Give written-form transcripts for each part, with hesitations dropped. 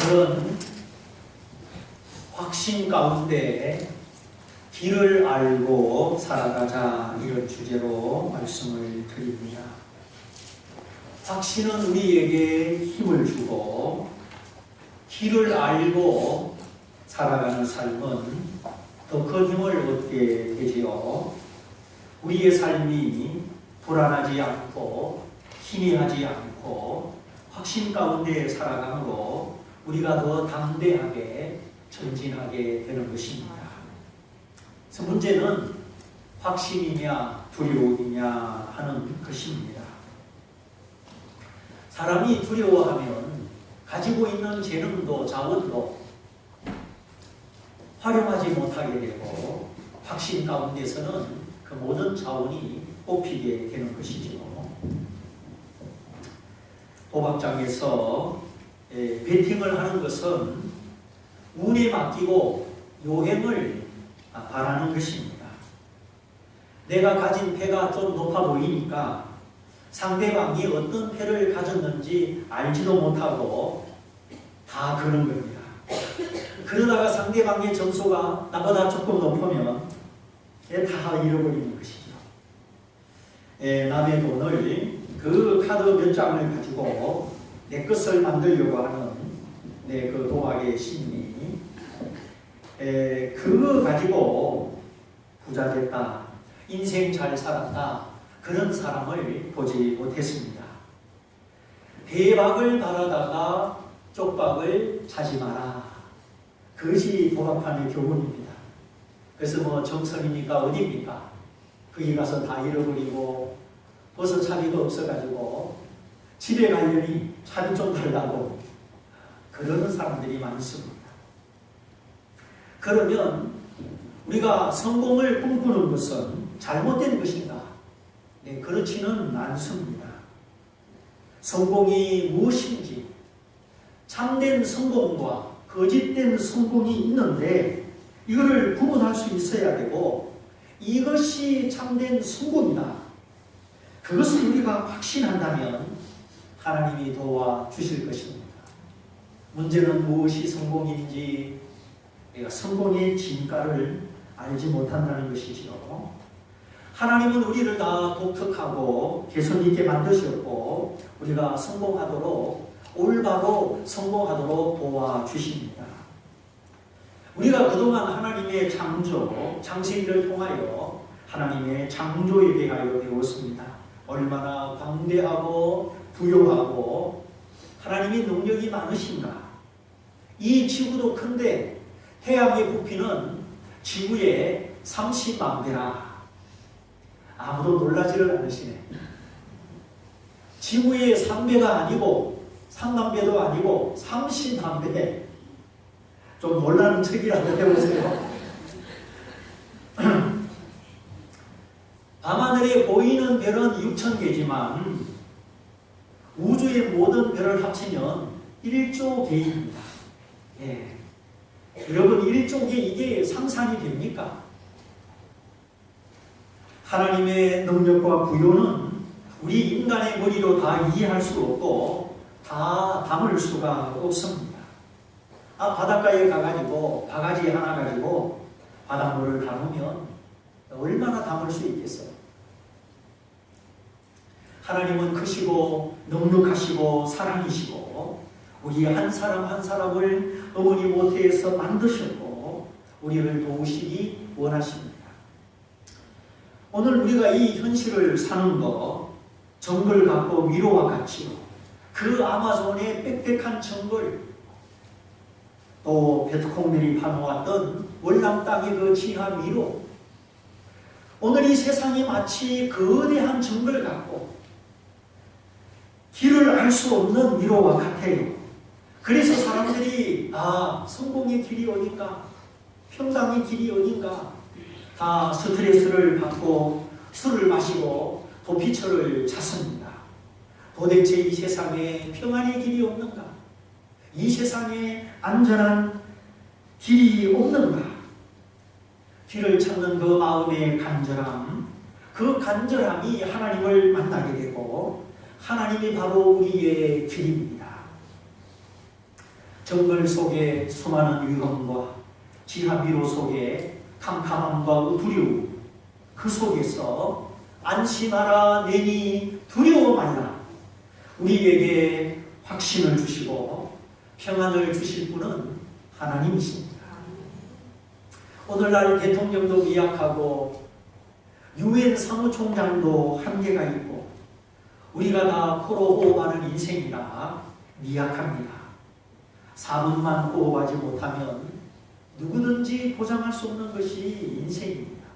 오늘은 확신 가운데 길을 알고 살아가자 이런 주제로 말씀을 드립니다. 확신은 우리에게 힘을 주고 길을 알고 살아가는 삶은 더 큰 힘을 얻게 되지요. 우리의 삶이 불안하지 않고 희미하지 않고 확신 가운데 살아감으로 우리가 더 담대하게 전진하게 되는 것입니다. 그래서 문제는 확신이냐 두려움이냐 하는 것입니다. 사람이 두려워하면 가지고 있는 재능도 자원도 활용하지 못하게 되고 확신 가운데서는 그 모든 자원이 뽑히게 되는 것이죠. 도박장에서 베팅을 하는 것은 운에 맡기고 요행을 바라는 것입니다. 내가 가진 패가 좀 높아 보이니까 상대방이 어떤 패를 가졌는지 알지도 못하고 다 그런 겁니다. 그러다가 상대방의 점수가 나보다 조금 높으면 다 잃어버리는 것이죠. 남의 돈을 그 카드 몇 장을 가지고 내 것을 만들려고 하는 그 도박의 심리, 그거 가지고 부자 됐다, 인생 잘 살았다, 그런 사람을 보지 못했습니다. 대박을 바라다가 쪽박을 차지 마라. 그것이 도박판의 교훈입니다. 그래서 정선입니까? 어디입니까? 거기 가서 다 잃어버리고 벌써 차비도 없어가지고 집에 가려니 차비 좀 달라고 그러는 사람들이 많습니다. 그러면 우리가 성공을 꿈꾸는 것은 잘못된 것인가? 네, 그렇지는 않습니다. 성공이 무엇인지, 참된 성공과 거짓된 성공이 있는데 이거를 구분할 수 있어야 되고 이것이 참된 성공이다. 그것을 우리가 확신한다면 하나님이 도와주실 것입니다. 문제는 무엇이 성공인지 우리가 성공의 진가를 알지 못한다는 것이지요. 하나님은 우리를 다 독특하고 개성 있게 만드셨고 우리가 성공하도록 올바로 성공하도록 도와주십니다. 우리가 그동안 하나님의 창조, 창세기를 통하여 하나님의 창조에 대하여 배웠습니다. 얼마나 광대하고 부요하고 하나님의 능력이 많으신가. 이 지구도 큰데 태양의 부피는 지구의 30만 배라. 아무도 놀라지를 않으시네. 지구의 3배가 아니고 3만 배도 아니고 30만 배. 좀 놀라는 척이라도 해보세요. 밤하늘에 보이는 별은 6,000개지만 우주의 모든 별을 합치면 1조 개입니다. 여러분 1조 개 이게 상상이 됩니까? 하나님의 능력과 부요는 우리 인간의 머리로 다 이해할 수 없고 다 담을 수가 없습니다. 바닷가에 가가지고 바가지 하나 가지고 바닷물을 담으면 얼마나 담을 수 있겠어요? 하나님은 크시고 넉넉하시고 사랑이시고 우리 한 사람 한 사람을 어머니 모태에서 만드셨고 우리를 도우시기 원하십니다. 오늘 우리가 이 현실을 사는 것, 정글 같고 위로와 같이요. 그 아마존의 빽빽한 정글, 또 베트콩들이 파놓았던 월남 땅의 그 지하 위로, 오늘 이 세상이 마치 거대한 정글 같고 길을 알 수 없는 위로와 같아요. 그래서 사람들이 성공의 길이 어딘가, 평강의 길이 어딘가, 다 스트레스를 받고 술을 마시고 도피처를 찾습니다. 도대체 이 세상에 평안의 길이 없는가? 이 세상에 안전한 길이 없는가? 길을 찾는 그 마음의 간절함, 그 간절함이 하나님을 만나게 되고 하나님이 바로 우리의 길입니다. 정글 속에 수많은 위험과 지하 미로 속에 캄캄함과 두려움, 그 속에서 안심하라 내니 두려워 말라. 우리에게 확신을 주시고 평안을 주실 분은 하나님이십니다. 오늘날 대통령도 미약하고 유엔 사무총장도 한계가 있고 우리가 다 코로 호흡하는 인생이라 미약합니다. 4분만 호흡하지 못하면 누구든지 보장할 수 없는 것이 인생입니다.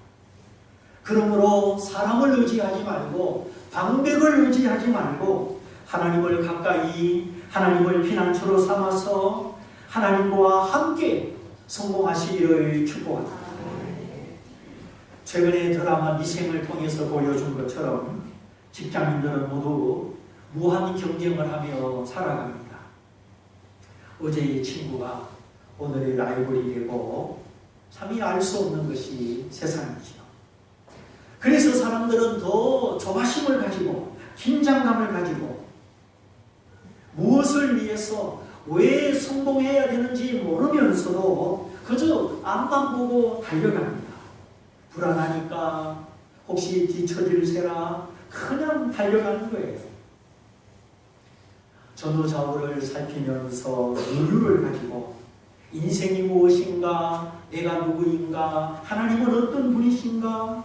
그러므로 사람을 의지하지 말고 방백을 의지하지 말고 하나님을 가까이 하나님을 피난처로 삼아서 하나님과 함께 성공하시기를 축복합니다. 최근에 드라마 미생을 통해서 보여준 것처럼 직장인들은 모두 무한 경쟁을 하며 살아갑니다. 어제의 친구가 오늘의 라이벌이 되고 참이 알 수 없는 것이 세상이죠. 그래서 사람들은 더 조바심을 가지고 긴장감을 가지고 무엇을 위해서 왜 성공해야 되는지 모르면서도 그저 앞만 보고 달려갑니다. 불안하니까 혹시 뒤처질세라 그냥 달려가는 거예요. 전후좌우를 살피면서 여유를 가지고 인생이 무엇인가, 내가 누구인가, 하나님은 어떤 분이신가,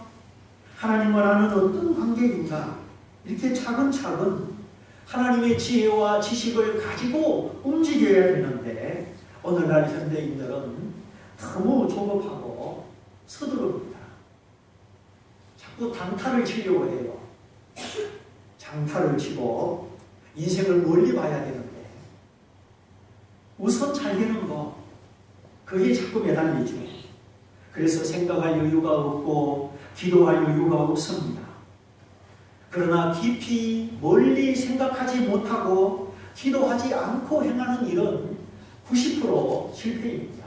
하나님과 나는 어떤 관계인가, 이렇게 차근차근 하나님의 지혜와 지식을 가지고 움직여야 되는데 오늘날 현대인들은 너무 조급하고 서두릅니다. 자꾸 단타를 치려고 해요. 장타를 치고 인생을 멀리 봐야 되는데 우선 잘 되는 거 그게 자꾸 매달리죠. 그래서 생각할 여유가 없고 기도할 여유가 없습니다. 그러나 깊이 멀리 생각하지 못하고 기도하지 않고 행하는 일은 90% 실패입니다.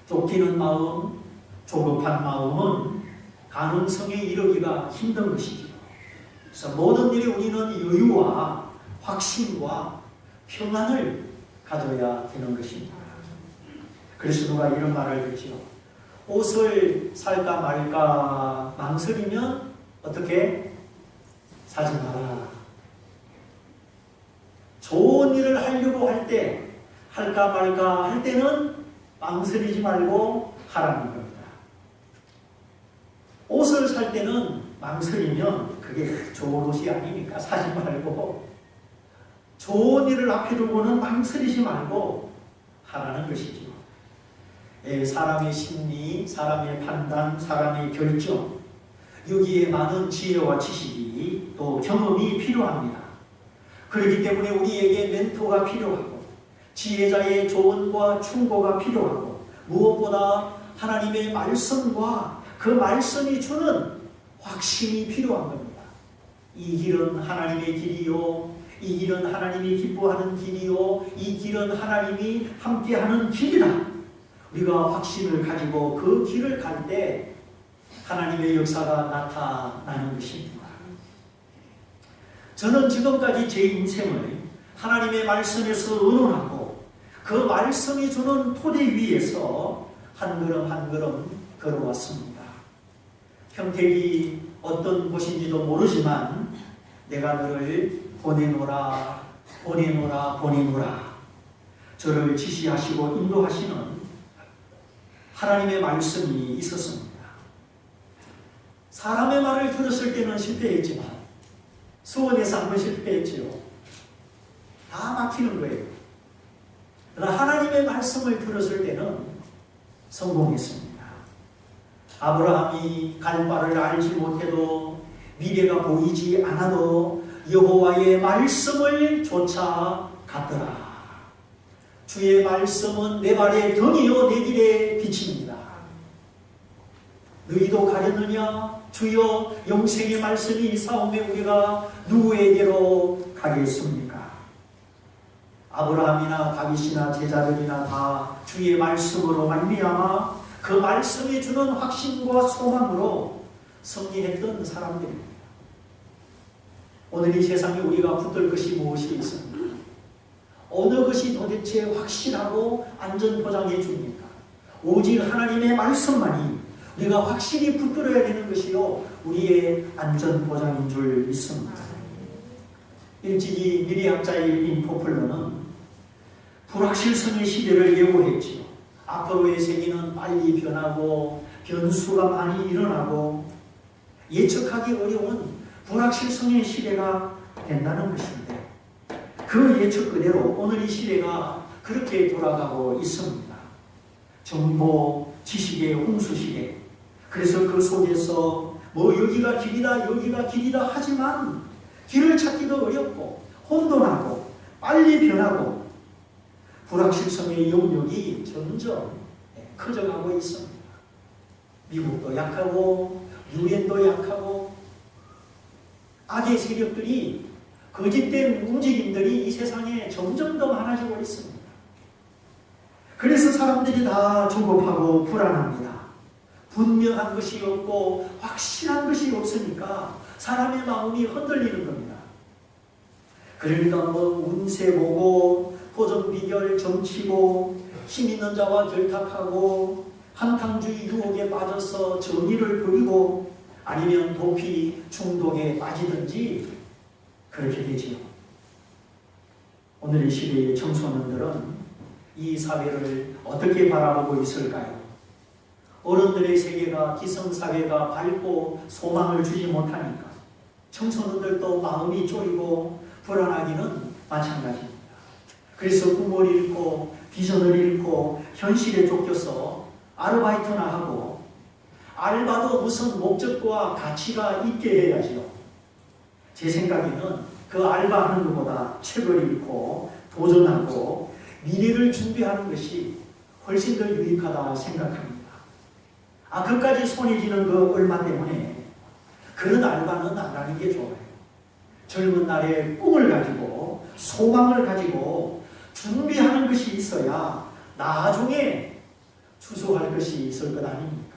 쫓기는 마음, 조급한 마음은 가능성에 이르기가 힘든 것이죠. 그래서 모든 일에 우리는 여유와 확신과 평안을 가져야 되는 것입니다. 그래서 누가 이런 말을 듣지요. 옷을 살까 말까 망설이면 어떻게? 사지 마라. 좋은 일을 하려고 할 때, 할까 말까 할 때는 망설이지 말고 하라는 겁니다. 옷을 살 때는 망설이면 그게 좋은 옷이 아니니까 사지 말고, 좋은 일을 앞에 두고는 망설이지 말고 하라는 것이죠. 사람의 심리, 사람의 판단, 사람의 결정, 여기에 많은 지혜와 지식이 또 경험이 필요합니다. 그렇기 때문에 우리에게 멘토가 필요하고 지혜자의 조언과 충고가 필요하고 무엇보다 하나님의 말씀과 그 말씀이 주는 확신이 필요한 겁니다. 이 길은 하나님의 길이요, 이 길은 하나님이 기뻐하는 길이요, 이 길은 하나님이 함께하는 길이다. 우리가 확신을 가지고 그 길을 갈 때 하나님의 역사가 나타나는 것입니다. 저는 지금까지 제 인생을 하나님의 말씀에서 의논하고 그 말씀이 주는 토대 위에서 한 걸음 한 걸음 걸어왔습니다. 평택이 어떤 곳인지도 모르지만 내가 너를 보내노라 보내노라 보내노라 저를 지시하시고 인도하시는 하나님의 말씀이 있었습니다. 사람의 말을 들었을 때는 실패했지만 수원에서 한번 실패했지요. 다 막히는 거예요. 그러나 하나님의 말씀을 들었을 때는 성공했습니다. 아브라함이 갈 바를 알지 못해도 미래가 보이지 않아도 여호와의 말씀을 쫓아갔더라. 주의 말씀은 내 발의 등이요 내 길의 빛입니다. 너희도 가겠느냐? 주여 영생의 말씀이 있사오매 우리가 누구에게로 가겠습니까? 아브라함이나 다윗이나 제자들이나 다 주의 말씀으로 말미암아 그 말씀이 주는 확신과 소망으로 승리했던 사람들입니다. 오늘 이 세상에 우리가 붙들 것이 무엇이 있습니까? 어느 것이 도대체 확실하고 안전 보장해 줍니까? 오직 하나님의 말씀만이 우리가 확실히 붙들어야 되는 것이요 우리의 안전 보장인 줄 믿습니다. 일찍이 미래학자인 포플러는 불확실성의 시대를 예고했지요. 앞으로의 세계는 빨리 변하고 변수가 많이 일어나고 예측하기 어려운 불확실성의 시대가 된다는 것인데 그 예측 그대로 오늘 이 시대가 그렇게 돌아가고 있습니다. 정보, 지식의 홍수 시대. 그래서 그 속에서 뭐 여기가 길이다 여기가 길이다 하지만 길을 찾기도 어렵고 혼돈하고 빨리 변하고 불확실성의 영역이 점점 커져가고 있습니다. 미국도 약하고 유엔도 약하고 악의 세력들이 거짓된 움직임들이 이 세상에 점점 더 많아지고 있습니다. 그래서 사람들이 다 조급하고 불안합니다. 분명한 것이 없고 확실한 것이 없으니까 사람의 마음이 흔들리는 겁니다. 그러니까 뭐 운세 보고 호정비결 정치고 힘 있는 자와 결탁하고 한탕주의 유혹에 빠져서 정의를 버리고 아니면 도피 중독에 빠지든지 그렇게 되지요. 오늘 이 시대의 청소년들은 이 사회를 어떻게 바라보고 있을까요? 어른들의 세계가 기성사회가 밝고 소망을 주지 못하니까 청소년들도 마음이 쪼이고 불안하기는 마찬가지입니다. 그래서 꿈을 잃고 비전을 잃고 현실에 쫓겨서 아르바이트나 하고 알바도 무슨 목적과 가치가 있게 해야지요. 제 생각에는 그 알바하는 것보다 책을 읽고 도전하고 미래를 준비하는 것이 훨씬 더 유익하다 생각합니다. 그까지 손에 쥐는 그 얼마 때문에 그런 알바는 안 하는 게 좋아요. 젊은 날에 꿈을 가지고 소망을 가지고 준비하는 것이 있어야 나중에 추수할 것이 있을 것 아닙니까?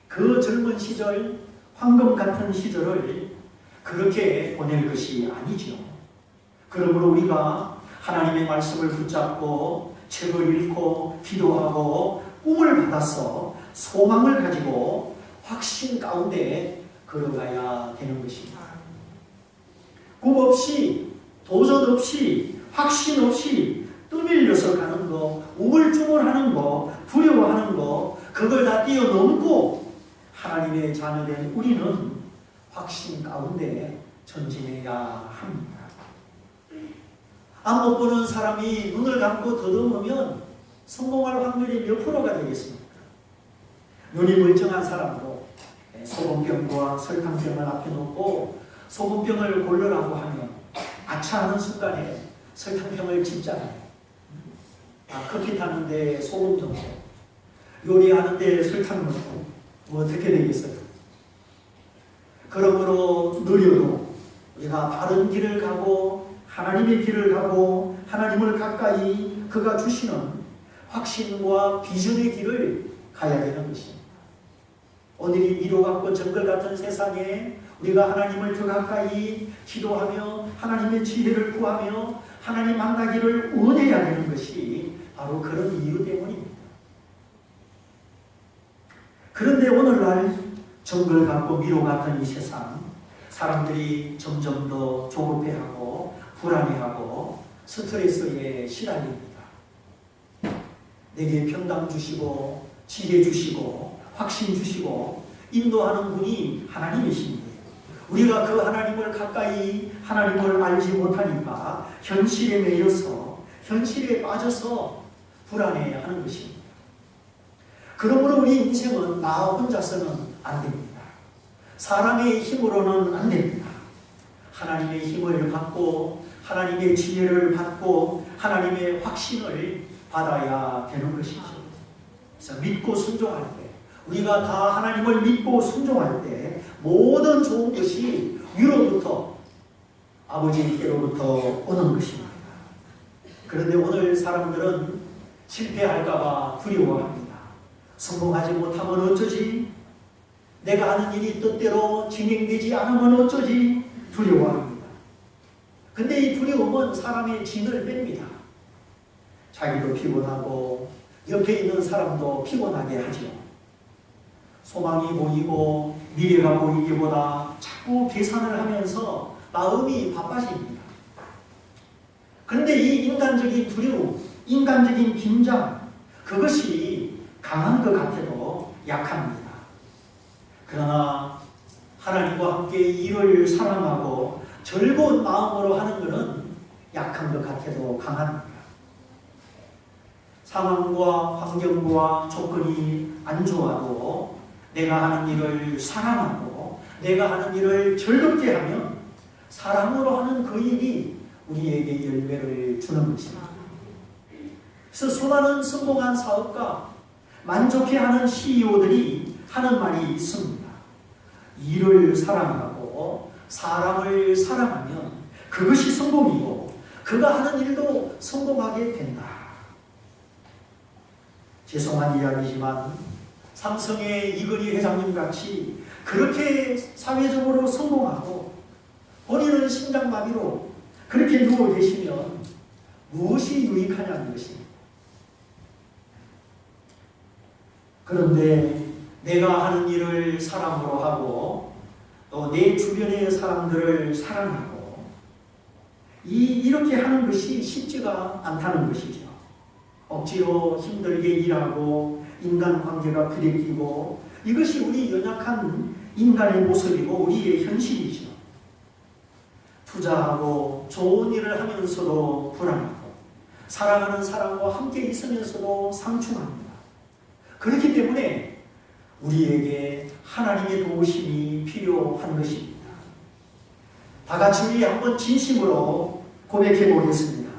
그 젊은 시절, 황금 같은 시절을 그렇게 보낼 것이 아니죠. 그러므로 우리가 하나님의 말씀을 붙잡고 책을 읽고 기도하고 꿈을 받아서 소망을 가지고 확신 가운데 걸어가야 되는 것입니다. 꿈 없이 도전 없이 확신 없이 떠밀려서 가는 거, 우물쭈물하는 거, 두려워하는 거 그걸 다 뛰어넘고 하나님의 자녀된 우리는 확신 가운데 전진해야 합니다. 안 못 보는 사람이 눈을 감고 더듬으면 성공할 확률이 몇 프로가 되겠습니까? 눈이 멀쩡한 사람도 소금병과 설탕병을 앞에 놓고 소금병을 고르라고 하면 아차 하는 순간에 설탕병을 집잖아요. 커피 타는데 소금 넣고 요리하는데 설탕 넣고 뭐 어떻게 되겠어요? 그러므로 느려도 우리가 바른 길을 가고 하나님의 길을 가고 하나님을 가까이 그가 주시는 확신과 비전의 길을 가야 되는 것입니다. 오늘이 미로 같고 정글 같은 세상에 우리가 하나님을 더 가까이 기도하며 하나님의 지혜를 구하며 하나님 만나기를 원해야 되는 것이 바로 그런 이유 때문입니다. 그런데 오늘날 정글 같고 미로 같은 이 세상 사람들이 점점 더 조급해하고 불안해하고 스트레스에 시달립니다. 내게 평강 주시고 지혜 주시고 확신 주시고 인도하는 분이 하나님이십니다. 우리가 그 하나님을 가까이 하나님을 알지 못하니까 현실에 매여서 현실에 빠져서 불안해하는 것입니다. 그러므로 우리 인생은 나 혼자서는 안 됩니다. 사람의 힘으로는 안 됩니다. 하나님의 힘을 받고 하나님의 지혜를 받고 하나님의 확신을 받아야 되는 것이죠. 그래서 믿고 순종할 때 우리가 다 하나님을 믿고 순종할 때 모든 좋은 것이 위로부터 아버지께로부터 오는 것입니다. 그런데 오늘 사람들은 실패할까봐 두려워합니다. 성공하지 못하면 어쩌지? 내가 하는 일이 뜻대로 진행되지 않으면 어쩌지? 두려워합니다. 근데 이 두려움은 사람의 진을 뺍니다. 자기도 피곤하고 옆에 있는 사람도 피곤하게 하죠. 소망이 보이고 미래가 보이기보다 자꾸 계산을 하면서 마음이 바빠집니다. 그런데 이 인간적인 두려움, 인간적인 긴장, 그것이 강한 것 같아도 약합니다. 그러나 하나님과 함께 일을 사랑하고 즐거운 마음으로 하는 것은 약한 것 같아도 강합니다. 상황과 환경과 조건이 안 좋아도 내가 하는 일을 사랑하고 내가 하는 일을 즐겁게 하면 사랑으로 하는 그 일이 우리에게 열매를 주는 것입니다. 그래서 수많은 성공한 사업가, 만족해하는 CEO들이 하는 말이 있습니다. 일을 사랑하고 사람을 사랑하면 그것이 성공이고 그가 하는 일도 성공하게 된다. 죄송한 이야기지만 삼성의 이건희 회장님 같이 그렇게 사회적으로 성공하고 본인은 심장마비로 그렇게 누워 계시면 무엇이 유익하냐는 것입니다. 그런데 내가 하는 일을 사랑으로 하고 또 내 주변의 사람들을 사랑하고 이렇게 하는 것이 쉽지가 않다는 것이죠. 억지로 힘들게 일하고 인간관계가 부대끼고 이것이 우리 연약한 인간의 모습이고 우리의 현실이죠. 투자하고 좋은 일을 하면서도 불안하고 사랑하는 사람과 함께 있으면서도 상충합니다. 그렇기 때문에 우리에게 하나님의 도우심이 필요한 것입니다. 다 같이 우리 한번 진심으로 고백해 보겠습니다.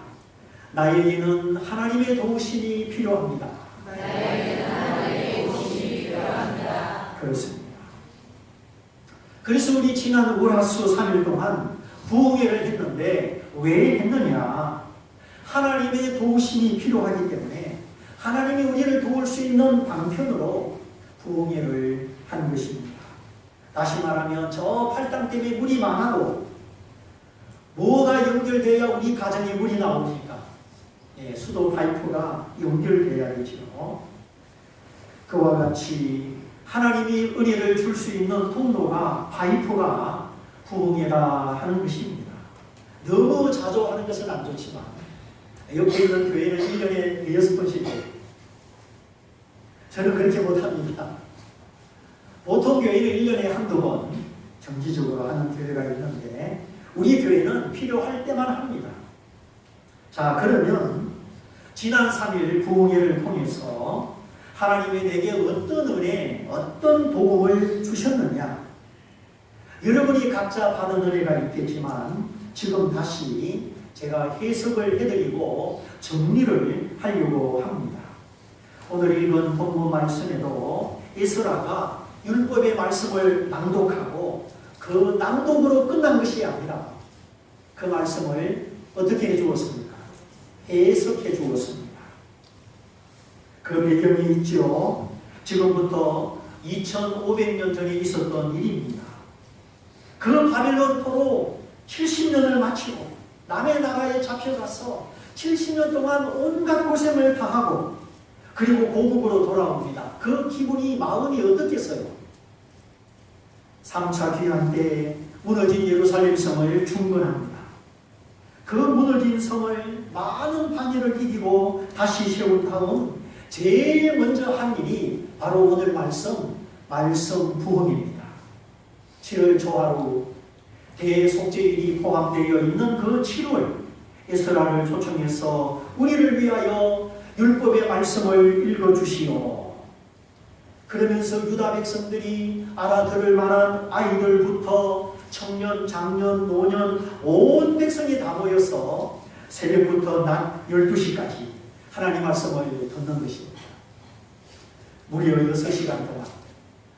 나에게는 하나님의 도우심이 필요합니다. 나에게는 하나님의 도우심이 필요합니다. 그렇습니다. 그래서 우리 지난 월화수 3일 동안 부흥회를 했는데 왜 했느냐? 하나님의 도우심이 필요하기 때문에 하나님이 우리를 도울 수 있는 방편으로 부흥회를 한 것입니다. 다시 말하면 저 팔당 때문에 물이 많아도 뭐가 연결돼야 우리 가정에 물이 나옵니까? 수도 파이프가 연결돼야 되죠. 그와 같이 하나님이 은혜를 줄 수 있는 통로가 파이프가 부흥회라 하는 것입니다. 너무 자주 하는 것은 안 좋지만 옆에 있는 교회는 1년에 6번씩 해요. 저는 그렇게 못합니다. 보통 교회는 1년에 한두 번 정기적으로 하는 교회가 있는데 우리 교회는 필요할 때만 합니다. 자, 그러면 지난 3일 부흥회를 통해서 하나님이 내게 어떤 은혜, 어떤 복음을 주셨느냐? 여러분이 각자 받은 은혜가 있겠지만 지금 다시 제가 해석을 해드리고 정리를 하려고 합니다. 오늘 읽은 본문 말씀에도 에스라가 율법의 말씀을 낭독하고 그 낭독으로 끝난 것이 아니라 그 말씀을 어떻게 해주었습니까? 해석해 주었습니다. 그 배경이 있죠. 지금부터 2500년 전에 있었던 일입니다. 그 바벨론 포로 70년을 마치고 남의 나라에 잡혀가서 70년 동안 온갖 고생을 다하고 그리고 고국으로 돌아옵니다. 그 기분이 마음이 어떻겠어요? 3차 귀환 때 무너진 예루살렘 성을 중건합니다. 그 무너진 성을 많은 반열을 이기고 다시 세운 다음 제일 먼저 한 일이 바로 오늘 말씀 부흥입니다. 7월 초하루 대속죄일이 포함되어 있는 그 7월 에스라를 초청해서 우리를 위하여 율법의 말씀을 읽어주시오. 그러면서 유다 백성들이 알아들을 만한 아이들부터 청년, 장년, 노년 온 백성이 다 모여서 새벽부터 낮 12시까지 하나님 말씀을 듣는 것입니다. 무려 6시간 동안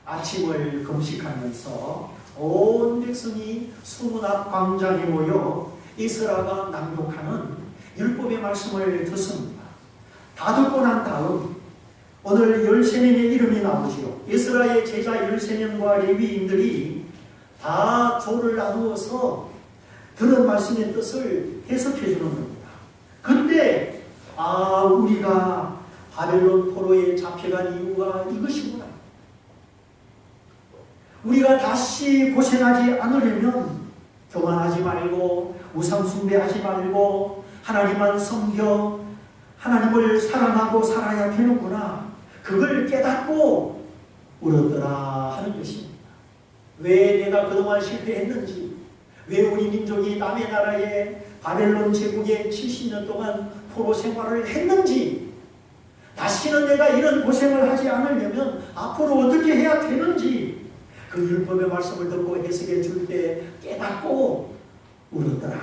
아침을 금식하면서 온 백성이 수문 앞 광장에 모여 에스라가 낭독하는 율법의 말씀을 듣습니다. 다 듣고 난 다음 오늘 13명의 이름이 나오지요. 에스라의 제자 13명과 레위인들이 다 조를 나누어서 들은 말씀의 뜻을 해석해 주는 겁니다. 그런데 우리가 바벨론 포로에 잡혀간 이유가 이것이구나. 우리가 다시 고생하지 않으려면 교만하지 말고 우상 숭배하지 말고 하나님만 섬겨 하나님을 사랑하고 살아야 되는구나. 그걸 깨닫고 울었더라 하는 것입니다. 왜 내가 그동안 실패했는지, 왜 우리 민족이 남의 나라에 바벨론 제국에 70년 동안 포로 생활을 했는지, 다시는 내가 이런 고생을 하지 않으려면 앞으로 어떻게 해야 되는지 그 율법의 말씀을 듣고 해석해 줄 때 깨닫고 울었더라.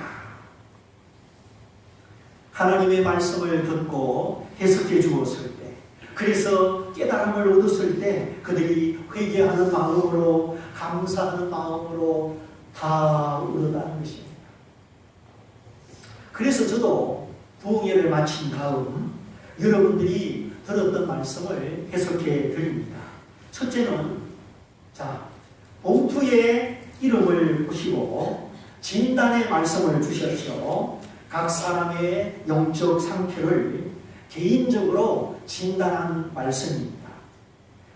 하나님의 말씀을 듣고 해석해 주었을 때, 그래서 깨달음을 얻었을 때 그들이 회개하는 마음으로, 감사하는 마음으로 다 울었다는 것입니다. 그래서 저도 부흥회를 마친 다음 여러분들이 들었던 말씀을 해석해 드립니다. 첫째는, 봉투에 이름을 보시고 진단의 말씀을 주셨죠. 각 사람의 영적 상태를 개인적으로 진단한 말씀입니다.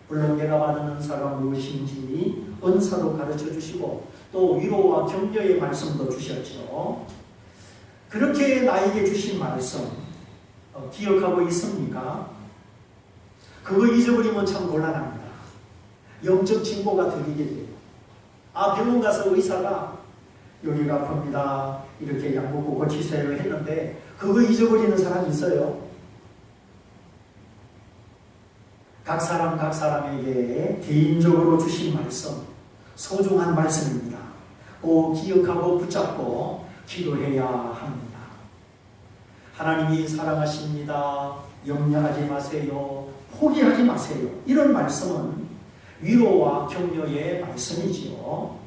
물론 내가 받은 은사가 무엇인지 은사도 가르쳐 주시고 또 위로와 격려의 말씀도 주셨죠. 그렇게 나에게 주신 말씀 기억하고 있습니까? 그거 잊어버리면 참 곤란합니다. 영적 진보가 들리게 돼요. 병원 가서 의사가 여기가 아픕니다, 이렇게 약 먹고 고치세요 했는데 그거 잊어버리는 사람이 있어요. 각 사람에게 개인적으로 주신 말씀, 소중한 말씀입니다. 꼭 기억하고 붙잡고 기도해야 합니다. 하나님이 사랑하십니다, 염려하지 마세요, 포기하지 마세요. 이런 말씀은 위로와 격려의 말씀이지요.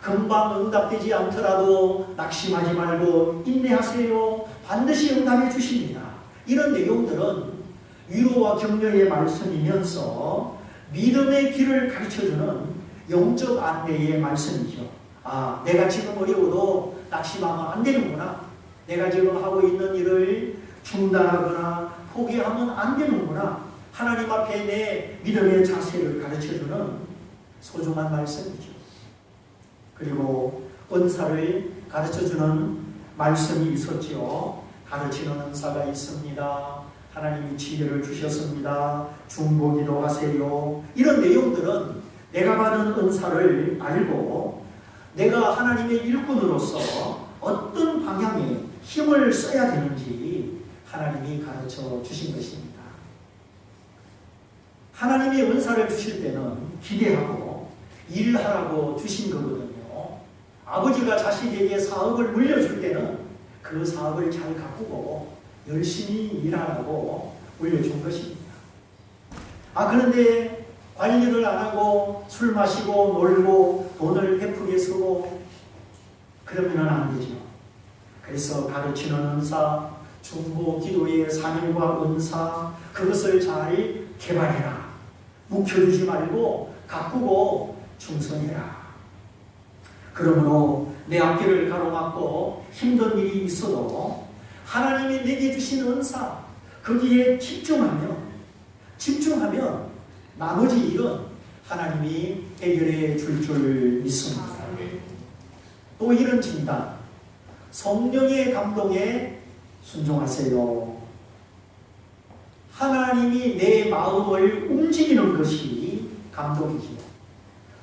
금방 응답되지 않더라도 낙심하지 말고 인내하세요, 반드시 응답해 주십니다. 이런 내용들은 위로와 격려의 말씀이면서 믿음의 길을 가르쳐주는 영적 안내의 말씀이죠. 내가 지금 어려워도 낙심하면 안 되는구나. 내가 지금 하고 있는 일을 중단하거나 포기하면 안 되는구나. 하나님 앞에 내 믿음의 자세를 가르쳐주는 소중한 말씀이죠. 그리고 은사를 가르쳐주는 말씀이 있었죠. 가르치는 은사가 있습니다. 하나님이 지혜를 주셨습니다. 중보기도 하세요. 이런 내용들은 내가 받은 은사를 알고 내가 하나님의 일꾼으로서 어떤 방향에 힘을 써야 되는지 하나님이 가르쳐 주신 것입니다. 하나님이 은사를 주실 때는 기대하고 일하라고 주신 거거든요. 아버지가 자식에게 사업을 물려줄 때는 그 사업을 잘 가꾸고 열심히 일하라고 물려준 것입니다. 그런데 관리를 안 하고 술 마시고 놀고 돈을 베풀게 쓰고 그러면 안 되죠. 그래서 가르치는 은사, 중보 기도의 사명과 은사, 그것을 잘 개발해라. 묵혀두지 말고 가꾸고 충성해라. 그러므로 내 앞길을 가로막고 힘든 일이 있어도 하나님이 내게 주신 은사, 거기에 집중하면 나머지 일은 하나님이 해결해 줄 믿습니다. 또 이런 진단, 성령의 감동에 순종하세요. 하나님이 내 마음을 움직이는 것이 감동이지요.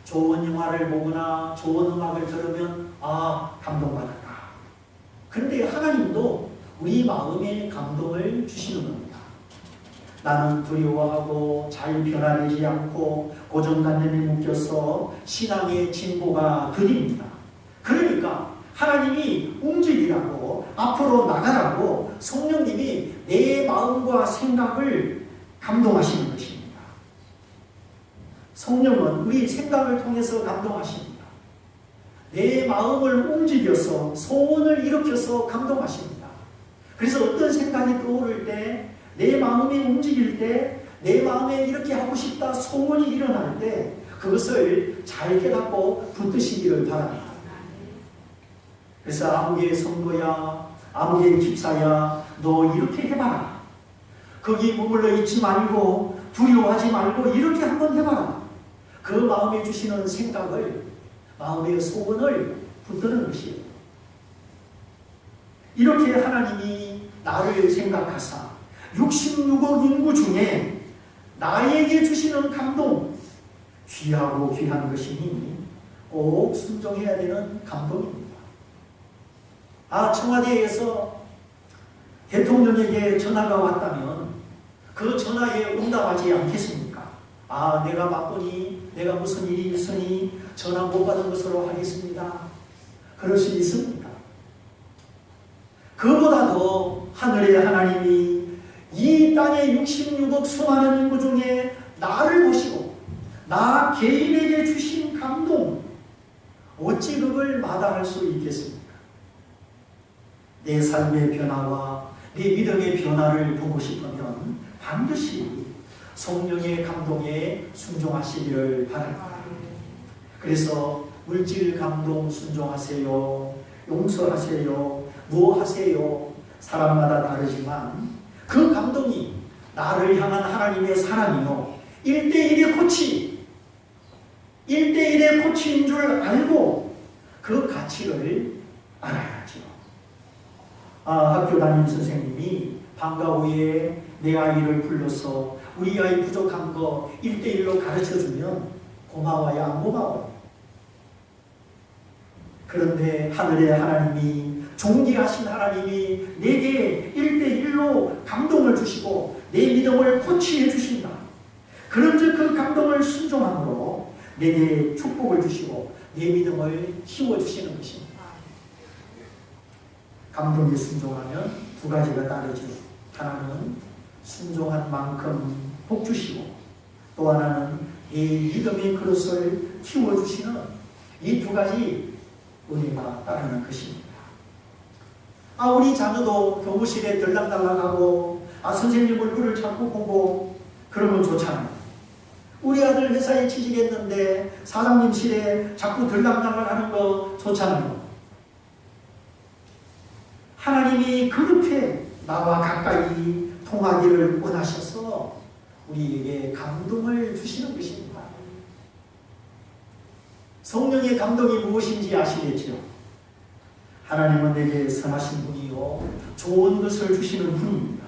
좋은 영화를 보거나 좋은 음악을 들으면 감동받았다. 그런데 하나님도 우리 마음에 감동을 주시는 겁니다. 나는 두려워하고 잘 변화되지 않고 고정관념에 묶여서 신앙의 진보가 더딥니다. 그러니까 하나님이 움직이라고, 앞으로 나가라고 성령님이 내 마음과 생각을 감동하시는 것입니다. 성령은 우리 생각을 통해서 감동하십니다. 내 마음을 움직여서 소원을 일으켜서 감동하십니다. 그래서 어떤 생각이 떠오를 때, 내 마음이 움직일 때, 내 마음에 이렇게 하고 싶다 소원이 일어날 때 그것을 잘 깨닫고 붙드시기를 바랍니다. 그래서 아무개 선거야, 아무개 집사야, 너 이렇게 해봐라. 거기 머물러 있지 말고 두려워하지 말고 이렇게 한번 해봐라. 그 마음에 주시는 생각을, 마음의 소원을 붙드는 것이에요. 이렇게 하나님이 나를 생각하사 66억 인구 중에 나에게 주시는 감동, 귀하고 귀한 것이니 꼭 순종해야 되는 감동입니다. 청와대에서 대통령에게 전화가 왔다면 그 전화에 응답하지 않겠습니까? 내가 바쁘니, 내가 무슨 일이 있으니 전화 못 받은 것으로 하겠습니다. 그럴 수 있습니다. 그보다도 하늘의 하나님이 이 땅의 66억 수많은 인구 중에 나를 보시고 나 개인에게 주신 감동, 어찌 그걸 마다할 수 있겠습니까? 내 삶의 변화와 내 믿음의 변화를 보고 싶으면 반드시 성령의 감동에 순종하시기를 바랍니다. 그래서 물질 감동 순종하세요, 용서하세요, 뭐 하세요, 사람마다 다르지만 그 감동이 나를 향한 하나님의 사랑이요 1대1의 코치, 1대1의 코치인 줄 알고 그 가치를 알아야죠. 학교 담임 선생님이 방과 후에 내 아이를 불러서 우리 아이 부족한 거 1대1로 가르쳐주면 고마워야 안 고마워요. 그런데 하늘의 하나님이, 존귀하신 하나님이 내게 1대1로 감동을 주시고 내 믿음을 코치해 주신다. 그런즉 그 감동을 순종함으로 내게 축복을 주시고 내 믿음을 키워주시는 것입니다. 감동에 순종하면 두 가지가 따르죠. 하나는 순종한 만큼 복 주시고, 또 하나는 이 믿음의 그릇을 키워주시는 이 두 가지 은혜가 따르는 것입니다. 우리 자녀도 교무실에 들락달락하고 선생님 얼굴을 자꾸 보고 그러면 좋잖아요. 우리 아들 회사에 취직했는데 사장님실에 자꾸 들락달락하는 거 좋잖아요. 하나님이 그렇게 나와 가까이 통하기를 원하셔서 우리에게 감동을 주시는 것입니다. 성령의 감동이 무엇인지 아시겠죠? 하나님은 내게 선하신 분이요 좋은 것을 주시는 분입니다.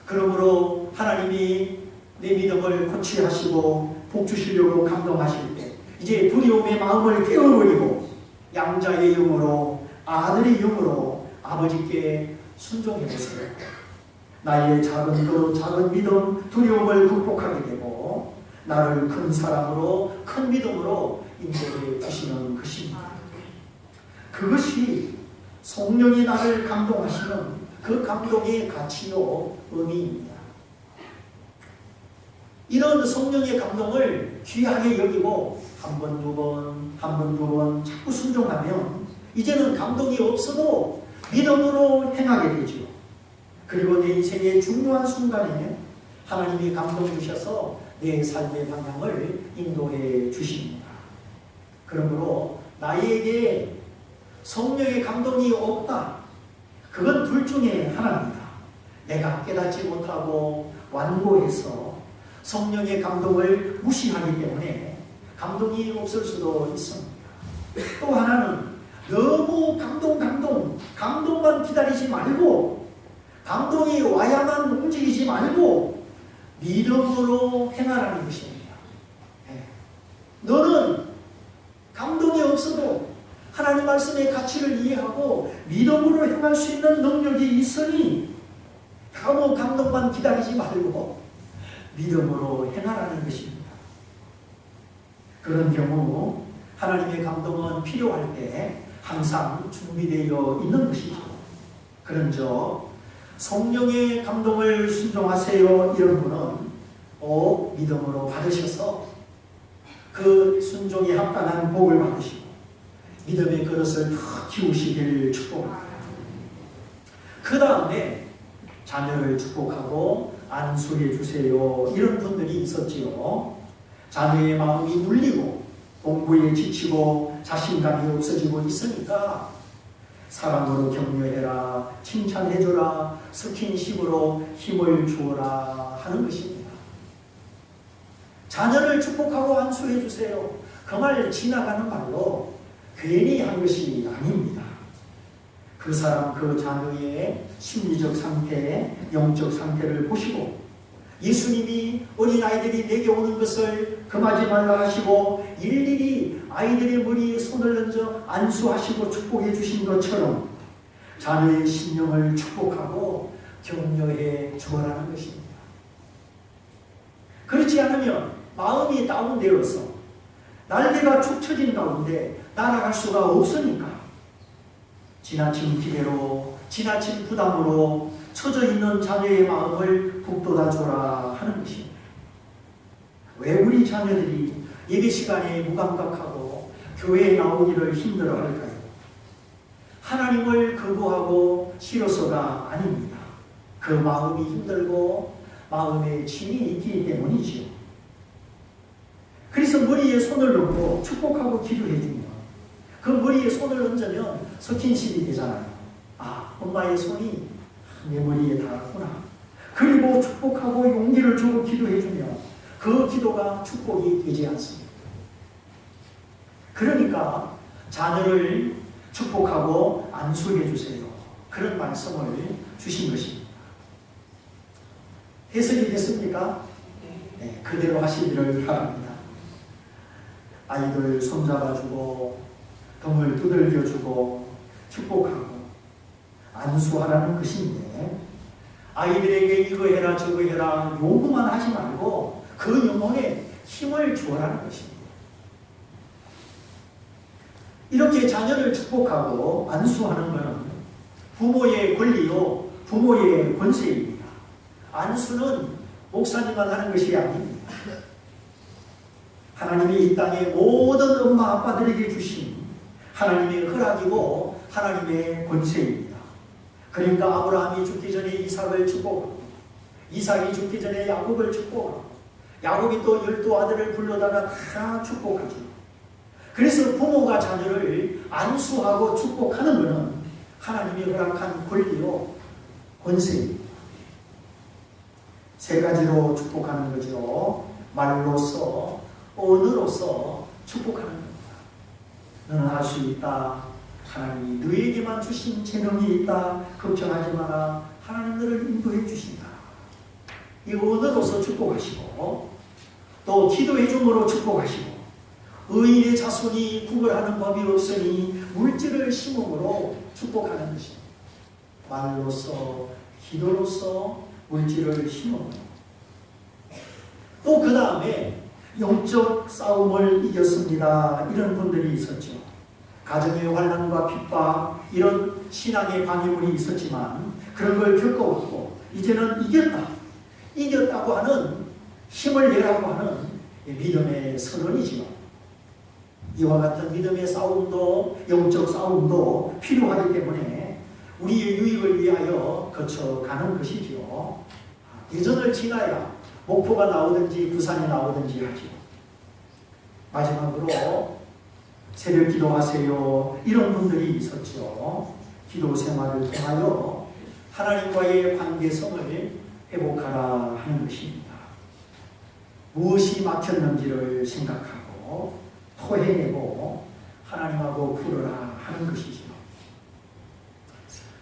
그러므로 하나님이 내 믿음을 코치하시고 복 주시려고 감동하실 때 이제 두려움의 마음을 깨어버리고 양자의 영으로, 아들의 영으로 아버지께 순종해보세요. 나의 작은 믿음, 두려움을 극복하게 되고 나를 큰 사랑으로, 큰 믿음으로 인도해 주시는 것입니다. 그것이 성령이 나를 감동하시는 그 감동의 가치요 의미입니다. 이런 성령의 감동을 귀하게 여기고 한 번, 두 번 자꾸 순종하면 이제는 감동이 없어도 믿음으로 행하게 되죠. 그리고 내 인생의 중요한 순간에 하나님이 감동 주셔서 내 삶의 방향을 인도해 주십니다. 그러므로 나에게 성령의 감동이 없다. 그건 둘 중에 하나입니다. 내가 깨닫지 못하고 완고해서 성령의 감동을 무시하기 때문에 감동이 없을 수도 있습니다. 또 하나는 너무 감동만 기다리지 말고 감동이 와야만 움직이지 말고 믿음으로 행하라는 것입니다. 너는 감동이 없어도 하나님 말씀의 가치를 이해하고 믿음으로 행할 수 있는 능력이 있으니 너무 감동만 기다리지 말고 믿음으로 행하라는 것입니다. 그런 경우 하나님의 감동은 필요할 때 항상 준비되어 있는 것이죠. 그런즉 성령의 감동을 순종하세요 이런 분은 꼭 믿음으로 받으셔서 그 순종에 합당한 복을 받으시고 믿음의 그릇을 더 키우시길 축복합니다. 그 다음에 자녀를 축복하고 안수해 주세요 이런 분들이 있었지요. 자녀의 마음이 눌리고 공부에 지치고 자신감이 없어지고 있으니까 사랑으로 격려해라, 칭찬해주라, 스킨십으로 힘을 주어라 하는 것입니다. 자녀를 축복하고 안수해 주세요. 그 말 지나가는 말로 괜히 한 것이 아닙니다. 그 사람, 그 자녀의 심리적 상태, 영적 상태를 보시고 예수님이 어린아이들이 내게 오는 것을 금하지 말라 하시고 일일이 아이들의 머리에 손을 얹어 안수하시고 축복해 주신 것처럼 자녀의 심령을 축복하고 격려해 주어라는 것입니다. 그렇지 않으면 마음이 다운되어서 날개가 축 처진 가운데 날아갈 수가 없으니까 지나친 기대로, 지나친 부담으로 처져 있는 자녀의 마음을 북돋아 줘라 하는 것입니다. 왜 우리 자녀들이 예배 시간에 무감각하고 교회에 나오기를 힘들어 할까요? 하나님을 거부하고 싫어서가 아닙니다. 그 마음이 힘들고 마음에 짐이 있기 때문이지요. 그래서 머리에 손을 얹고 축복하고 기도해주면 그 머리에 손을 얹으면 스킨십이 되잖아요. 아, 엄마의 손이 내 머리에 닿았구나. 그리고 축복하고 용기를 주고 기도해주면 그 기도가 축복이 되지 않습니다. 그러니까 자녀를 축복하고 안수해 주세요. 그런 말씀을 주신 것입니다. 해석이 됐습니까? 네, 그대로 하시기를 바랍니다. 아이들 손잡아주고 등을 두들겨주고 축복하고 안수하라는 것인데 아이들에게 이거 해라 저거 해라 요구만 하지 말고 그 영혼에 힘을 주어라는 것입니다. 이렇게 자녀를 축복하고 안수하는 것은 부모의 권리요 부모의 권세입니다. 안수는 목사님만 하는 것이 아닙니다. 하나님이 이 땅에 모든 엄마 아빠들에게 주신 하나님의 허락이고 하나님의 권세입니다. 그러니까 아브라함이 죽기 전에 이삭을 축복하고 이삭이 죽기 전에 야곱을 축복하고 야곱이 또 12아들을 불러다가 다 축복하죠. 그래서 부모가 자녀를 안수하고 축복하는 것은 하나님이 허락한 권리요 권세입니다. 세 가지로 축복하는 거죠. 말로서, 언어로서 축복하는 겁니다. 너는 할 수 있다. 하나님이 너에게만 주신 재능이 있다. 걱정하지 마라. 하나님 너를 인도해 주신다. 이 언어로서 축복하시고 또 기도의 줌으로 축복하시고 의인의 자손이 구걸하는 법이 없으니 물질을 심음으로 축복하는 것입니다. 말로서 기도로서 물질을 심음으로 또 그 다음에 영적 싸움을 이겼습니다. 이런 분들이 있었죠. 가정의 환난과 핍박 이런 신앙의 방해물이 있었지만 그런 걸 겪어왔고 이제는 이겼다고 하는 힘을 내라고 하는 믿음의 선언이지요. 이와 같은 믿음의 싸움도 영적 싸움도 필요하기 때문에 우리의 유익을 위하여 거쳐가는 것이지요. 예전을 지나야 목포가 나오든지 부산이 나오든지 하죠. 마지막으로 새벽 기도하세요. 이런 분들이 있었죠. 기도 생활을 통하여 하나님과의 관계성을 회복하라 하는 것입니다. 무엇이 막혔는지를 생각하고 토해내고 하나님하고 풀어라 하는 것이죠.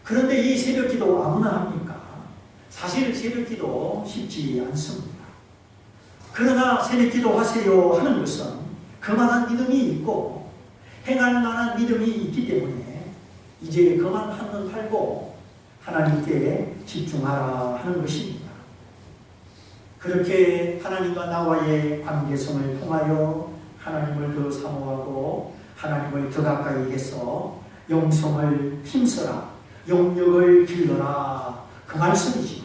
그런데 이 새벽 기도 아무나 합니까? 사실 새벽 기도 쉽지 않습니다. 그러나 새벽 기도 하세요 하는 것은 그만한 믿음이 있고 행할 만한 믿음이 있기 때문에 이제 그만 한눈 팔고 하나님께 집중하라 하는 것입니다. 그렇게 하나님과 나와의 관계성을 통하여 하나님을 더 사모하고 하나님을 더 가까이 해서 영성을 힘써라, 영역을 길러라 그 말씀이죠.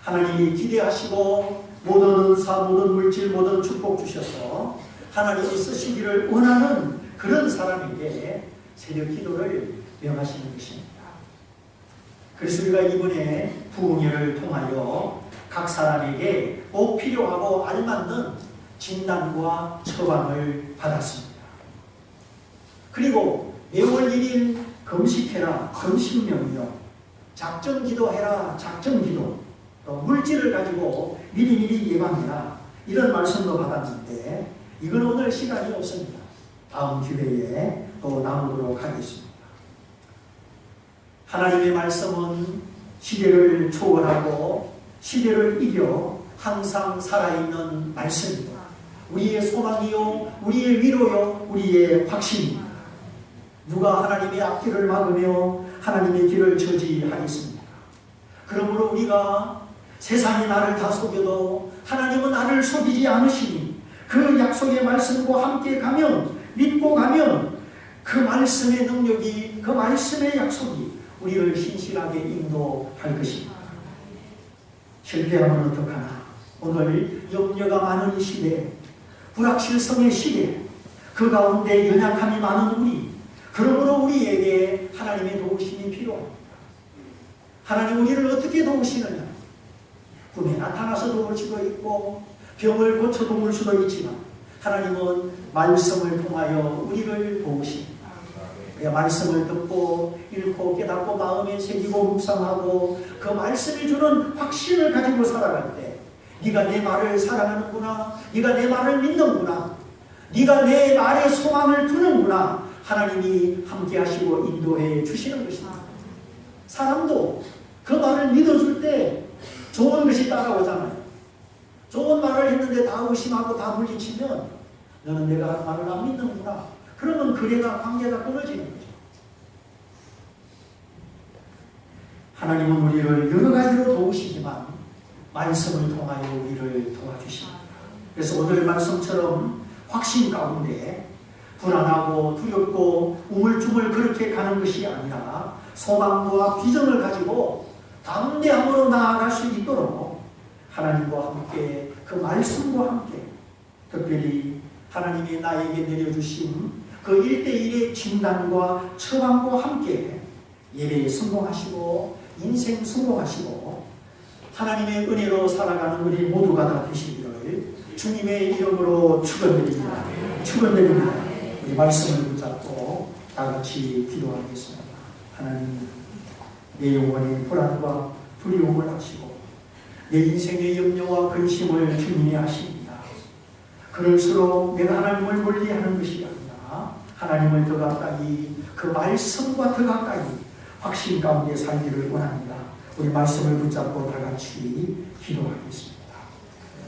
하나님이 기대하시고 모든 은사, 모든 물질, 모든 축복 주셔서 하나님이 쓰시기를 원하는 그런 사람에게 새벽 기도를 명하시는 것입니다. 그래서 우리가 이번에 부흥회를 통하여 각 사람에게 꼭 필요하고 알맞는 진단과 처방을 받았습니다. 그리고 매월 1일 금식해라, 금식명령, 작전 기도해라, 작전 기도, 또 물질을 가지고 미리미리 예방해라, 이런 말씀도 받았는데 이건 오늘 시간이 없습니다. 다음 기회에 또 나누도록 하겠습니다. 하나님의 말씀은 시대를 초월하고 시대를 이겨 항상 살아있는 말씀입니다. 우리의 소망이요, 우리의 위로요, 우리의 확신입니다. 누가 하나님의 앞길을 막으며 하나님의 길을 저지하겠습니까? 그러므로 우리가 세상이 나를 다 속여도 하나님은 나를 속이지 않으시니 그 약속의 말씀과 함께 가면, 믿고 가면 그 말씀의 능력이, 그 말씀의 약속이 우리를 신실하게 인도할 것입니다. 실패하면 어떡하나? 오늘 염려가 많은 이 시대, 불확실성의 시대, 그 가운데 연약함이 많은 우리, 그러므로 우리에게 하나님의 도우심이 필요합니다. 하나님 우리를 어떻게 도우시느냐? 꿈에 나타나서 도울 수도 있고 병을 고쳐 도울 수도 있지만 하나님은 말씀을 통하여 우리를 도우십니다. 말씀을 듣고 읽고 깨닫고 마음에 새기고 묵상하고 그 말씀이 주는 확신을 가지고 살아갈 때 네가 내 말을 사랑하는구나, 네가 내 말을 믿는구나, 네가 내 말에 소망을 두는구나, 하나님이 함께 하시고 인도해 주시는 것입니다. 사람도 그 말을 믿어줄 때 좋은 것이 따라오잖아요. 좋은 말을 했는데 다 의심하고 다 물리치면 너는 내가 하는 말을 안 믿는구나. 그러면 거래가, 관계가 끊어지는 거죠. 하나님은 우리를 여러 가지로 도우시지만 말씀을 통하여 우리를 도와주십니다. 그래서 오늘 말씀처럼 확신 가운데 불안하고 두렵고 우물쭈물 그렇게 가는 것이 아니라 소망과 비전을 가지고 담대함으로 나아갈 수 있도록 하나님과 함께, 그 말씀과 함께, 특별히 하나님이 나에게 내려주신 그 1:1의 진단과 처방과 함께 예배에 성공하시고 인생 성공하시고 하나님의 은혜로 살아가는 우리 모두가 다 되시기를 주님의 이름으로 축원드립니다. 축원드립니다. 우리 말씀을 붙잡고 다 같이 기도하겠습니다. 하나님, 내 영혼의 불안과 두려움을 하시고 내 인생의 염려와 근심을 주님이 하십니다. 그럴수록 내가 하나님을 멀리하는 것이 아니라 하나님을 더 가까이, 그 말씀과 더 가까이 확신 가운데 살기를 원합니다. 우리 말씀을 붙잡고 다 같이 기도하겠습니다.